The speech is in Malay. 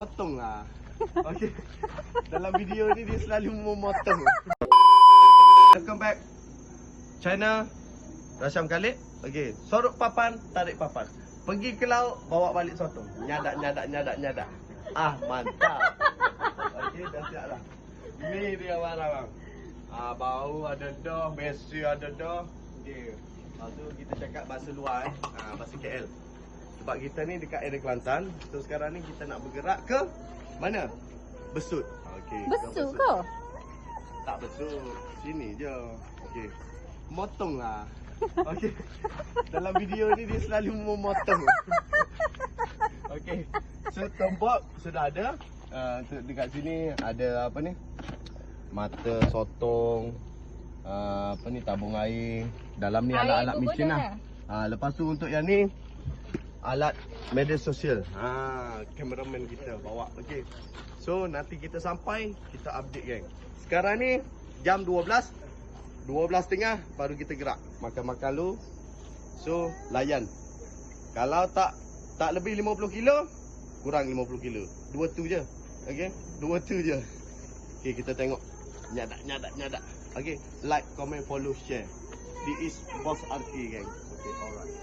Potong lah. Okay. Dalam video ni dia selalu memotong. Welcome back. China. Rasham Khalid. Okay. Sorok papan, tarik papan. Pergi ke laut, bawa balik sotong. Nyadak. Ah, mantap. Okay, dah siap lah. Ni dia barang. Bau ada dah, besi ada dah. Okay. Lepas tu kita cakap bahasa luar bahasa KL. Sebab kita ni dekat area Kelantan. So sekarang ni kita nak bergerak ke mana? Besut. Okey. Besut ke? Tak besut. Sini je. Okey. Motong lah. Okey. Dalam video ni dia selalu memotong. Okey. So tombak sudah ada. Dekat sini ada apa ni? Mata sotong. Apa ni, tabung air. Dalam ni alat-alat mesin lah. Lepas tu untuk yang ni alat media sosial. Cameraman kita bawa. Okey. So nanti kita sampai, kita update geng. Sekarang ni jam 12. 12.30 baru kita gerak. Makan-makan lu. So layan. Kalau tak lebih 50 kilo, kurang 50 kilo. 2 tu je. Okey. 2 tu je. Okey, kita tengok. Nyadak. Okey, like, comment, follow, share. This is Boss RK geng. Okey, alright.